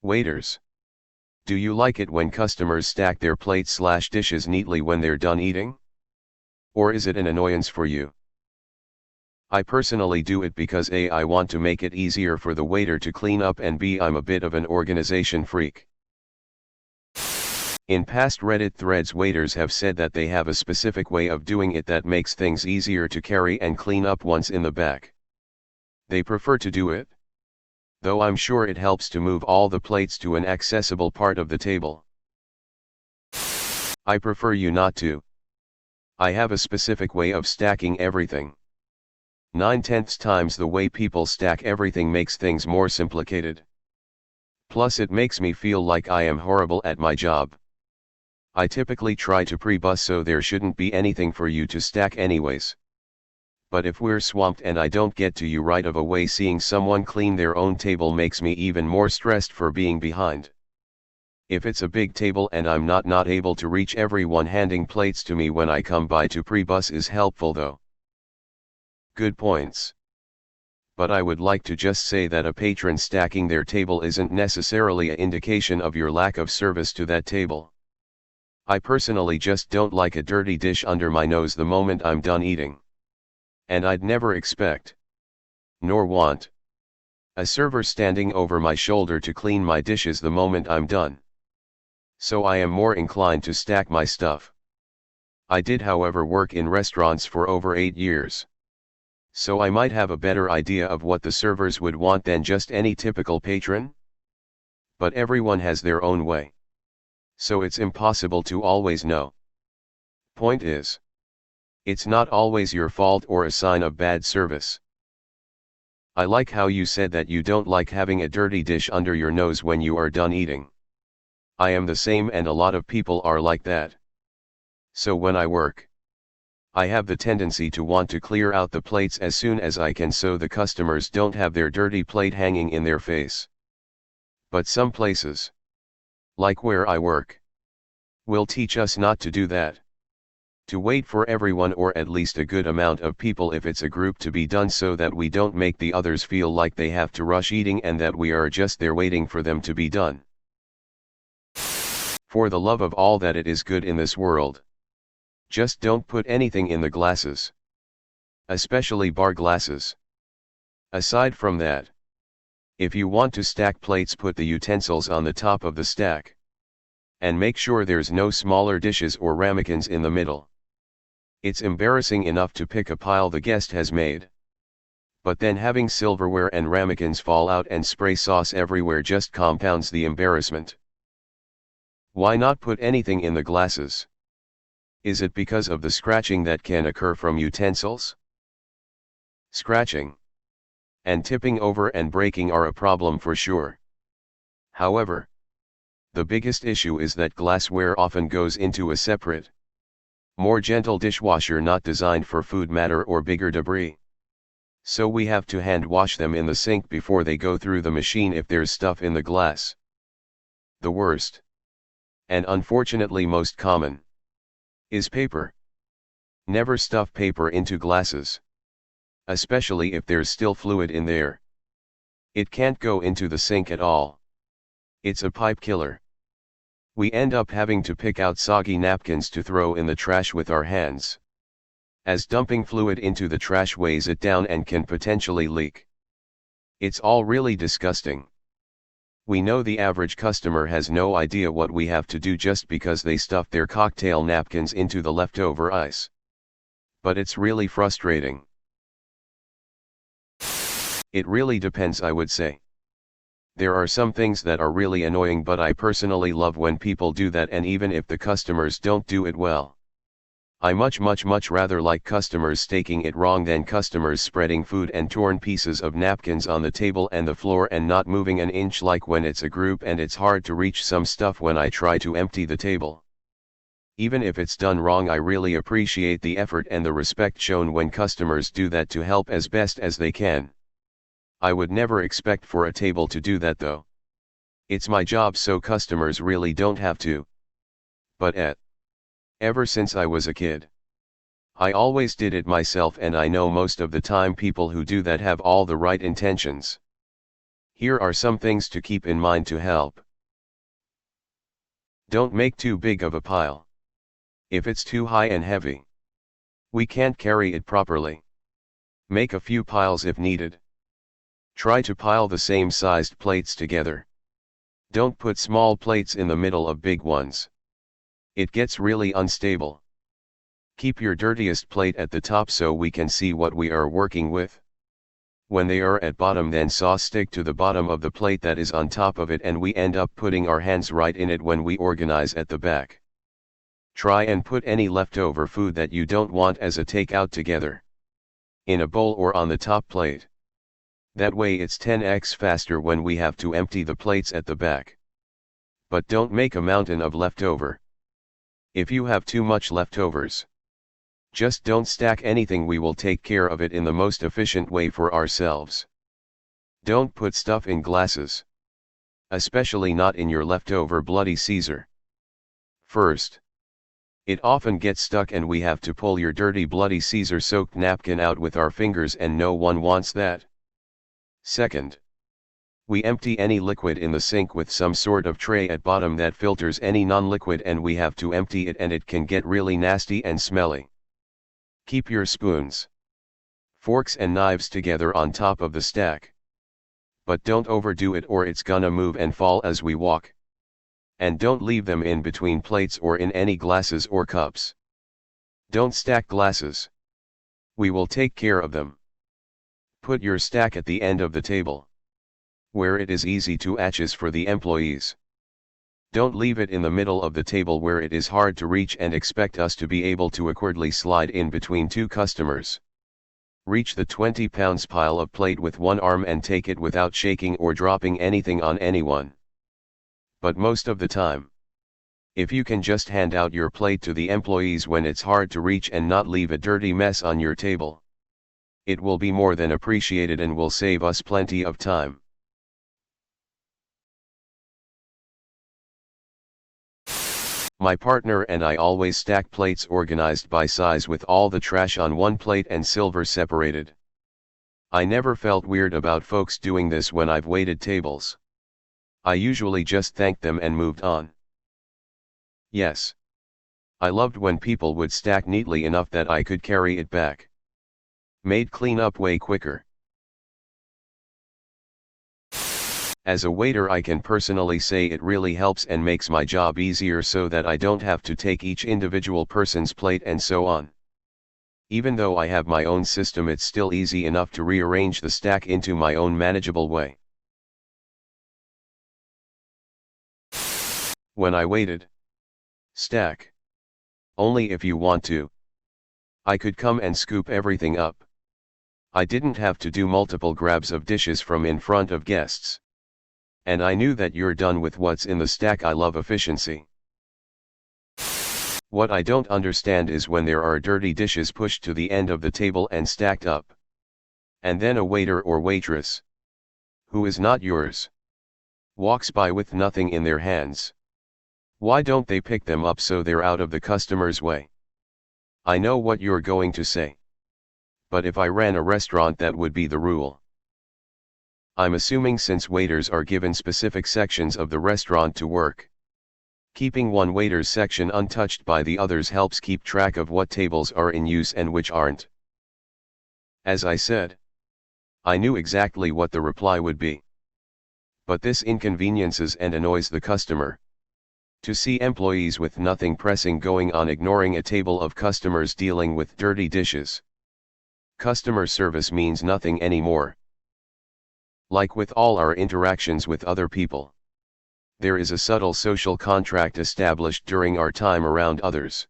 Waiters. Do you like it when customers stack their plates/dishes neatly when they're done eating? Or is it an annoyance for you? I personally do it because A, I want to make it easier for the waiter to clean up, and B, I'm a bit of an organization freak. In past Reddit threads, waiters have said that they have a specific way of doing it that makes things easier to carry and clean up once in the back. They prefer to do it, though I'm sure it helps to move all the plates to an accessible part of the table. I prefer you not to. I have a specific way of stacking everything. 9/10 times the way people stack everything makes things more complicated. Plus it makes me feel like I am horrible at my job. I typically try to pre-bus so there shouldn't be anything for you to stack anyways. But if we're swamped and I don't get to you right away, seeing someone clean their own table makes me even more stressed for being behind. If it's a big table and I'm not able to reach everyone, handing plates to me when I come by to pre-bus is helpful though. Good points. But I would like to just say that a patron stacking their table isn't necessarily an indication of your lack of service to that table. I personally just don't like a dirty dish under my nose the moment I'm done eating. And I'd never expect, nor want, a server standing over my shoulder to clean my dishes the moment I'm done. So I am more inclined to stack my stuff. I did, however, work in restaurants for over 8 years. So I might have a better idea of what the servers would want than just any typical patron. But everyone has their own way. So it's impossible to always know. Point is, it's not always your fault or a sign of bad service. I like how you said that you don't like having a dirty dish under your nose when you are done eating. I am the same, and a lot of people are like that. So when I work, I have the tendency to want to clear out the plates as soon as I can so the customers don't have their dirty plate hanging in their face. But some places, like where I work, will teach us not to do that. To wait for everyone, or at least a good amount of people if it's a group, to be done so that we don't make the others feel like they have to rush eating and that we are just there waiting for them to be done. For the love of all that it is good in this world, just don't put anything in the glasses. Especially bar glasses. Aside from that, if you want to stack plates, put the utensils on the top of the stack. And make sure there's no smaller dishes or ramekins in the middle. It's embarrassing enough to pick a pile the guest has made. But then having silverware and ramekins fall out and spray sauce everywhere just compounds the embarrassment. Why not put anything in the glasses? Is it because of the scratching that can occur from utensils? Scratching and tipping over and breaking are a problem for sure. However, the biggest issue is that glassware often goes into a separate, more gentle dishwasher not designed for food matter or bigger debris. So we have to hand wash them in the sink before they go through the machine if there's stuff in the glass. The worst, and unfortunately most common, is paper. Never stuff paper into glasses. Especially if there's still fluid in there. It can't go into the sink at all. It's a pipe killer. We end up having to pick out soggy napkins to throw in the trash with our hands, as dumping fluid into the trash weighs it down and can potentially leak. It's all really disgusting. We know the average customer has no idea what we have to do just because they stuff their cocktail napkins into the leftover ice. But it's really frustrating. It really depends, I would say. There are some things that are really annoying, but I personally love when people do that, and even if the customers don't do it well. I much rather like customers staking it wrong than customers spreading food and torn pieces of napkins on the table and the floor and not moving an inch, like when it's a group and it's hard to reach some stuff when I try to empty the table. Even if it's done wrong, I really appreciate the effort and the respect shown when customers do that to help as best as they can. I would never expect for a table to do that though. It's my job, so customers really don't have to. But ever since I was a kid, I always did it myself, and I know most of the time people who do that have all the right intentions. Here are some things to keep in mind to help. Don't make too big of a pile. If it's too high and heavy, we can't carry it properly. Make a few piles if needed. Try to pile the same sized plates together. Don't put small plates in the middle of big ones. It gets really unstable. Keep your dirtiest plate at the top so we can see what we are working with. When they are at bottom, then saw stick to the bottom of the plate that is on top of it, and we end up putting our hands right in it when we organize at the back. Try and put any leftover food that you don't want as a takeout together in a bowl or on the top plate. That way it's 10x faster when we have to empty the plates at the back. But don't make a mountain of leftover. If you have too much leftovers, just don't stack anything. We will take care of it in the most efficient way for ourselves. Don't put stuff in glasses. Especially not in your leftover Bloody Caesar. First, it often gets stuck and we have to pull your dirty Bloody Caesar soaked napkin out with our fingers, and no one wants that. Second, we empty any liquid in the sink with some sort of tray at bottom that filters any non-liquid, and we have to empty it, and it can get really nasty and smelly. Keep your spoons, forks and knives together on top of the stack. But don't overdo it or it's gonna move and fall as we walk. And don't leave them in between plates or in any glasses or cups. Don't stack glasses. We will take care of them. Put your stack at the end of the table, where it is easy to access for the employees. Don't leave it in the middle of the table where it is hard to reach and expect us to be able to awkwardly slide in between two customers. Reach the 20 pounds pile of plate with one arm and take it without shaking or dropping anything on anyone. But most of the time, if you can just hand out your plate to the employees when it's hard to reach and not leave a dirty mess on your table, it will be more than appreciated and will save us plenty of time. My partner and I always stack plates organized by size with all the trash on one plate and silver separated. I never felt weird about folks doing this when I've waited tables. I usually just thanked them and moved on. Yes. I loved when people would stack neatly enough that I could carry it back. Made cleanup way quicker. As a waiter, I can personally say it really helps and makes my job easier so that I don't have to take each individual person's plate and so on. Even though I have my own system, it's still easy enough to rearrange the stack into my own manageable way. When I waited, stack. Only if you want to. I could come and scoop everything up. I didn't have to do multiple grabs of dishes from in front of guests. And I knew that you're done with what's in the stack. I love efficiency. What I don't understand is when there are dirty dishes pushed to the end of the table and stacked up. And then a waiter or waitress, who is not yours, walks by with nothing in their hands. Why don't they pick them up so they're out of the customer's way? I know what you're going to say. But if I ran a restaurant, that would be the rule. I'm assuming since waiters are given specific sections of the restaurant to work, keeping one waiter's section untouched by the others helps keep track of what tables are in use and which aren't. As I said, I knew exactly what the reply would be. But this inconveniences and annoys the customer. To see employees with nothing pressing going on ignoring a table of customers dealing with dirty dishes. Customer service means nothing anymore. Like with all our interactions with other people, there is a subtle social contract established during our time around others,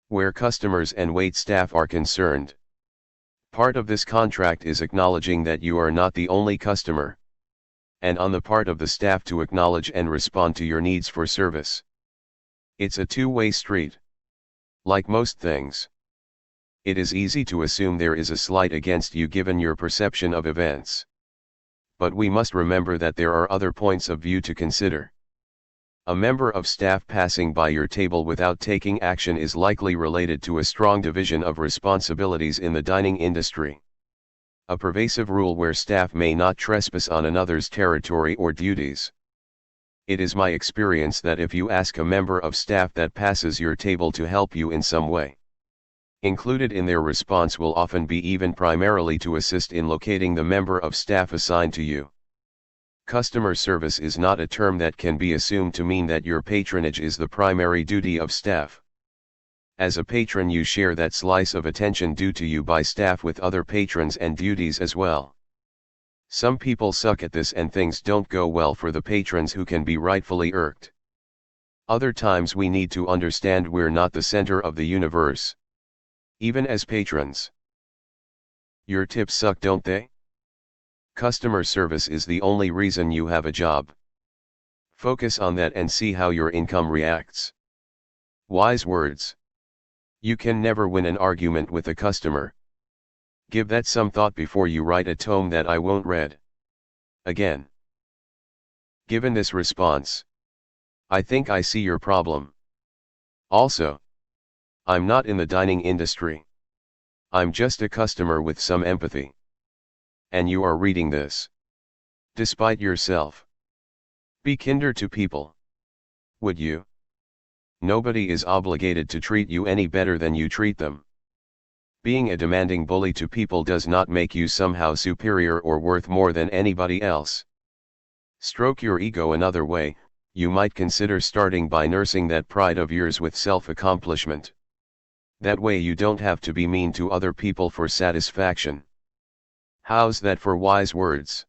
where customers and wait staff are concerned. Part of this contract is acknowledging that you are not the only customer, and on the part of the staff to acknowledge and respond to your needs for service. It's a two-way street. Like most things, it is easy to assume there is a slight against you given your perception of events. But we must remember that there are other points of view to consider. A member of staff passing by your table without taking action is likely related to a strong division of responsibilities in the dining industry. A pervasive rule where staff may not trespass on another's territory or duties. It is my experience that if you ask a member of staff that passes your table to help you in some way, included in their response will often be even primarily to assist in locating the member of staff assigned to you. Customer service is not a term that can be assumed to mean that your patronage is the primary duty of staff. As a patron, you share that slice of attention due to you by staff with other patrons and duties as well. Some people suck at this and things don't go well for the patrons who can be rightfully irked. Other times we need to understand we're not the center of the universe, even as patrons. Your tips suck, don't they? Customer service is the only reason you have a job. Focus on that and see how your income reacts. Wise words. You can never win an argument with a customer. Give that some thought before you write a tome that I won't read. Again. Given this response, I think I see your problem. Also, I'm not in the dining industry. I'm just a customer with some empathy. And you are reading this. Despite yourself. Be kinder to people. Would you? Nobody is obligated to treat you any better than you treat them. Being a demanding bully to people does not make you somehow superior or worth more than anybody else. Stroke your ego another way. You might consider starting by nursing that pride of yours with self-accomplishment. That way you don't have to be mean to other people for satisfaction. How's that for wise words?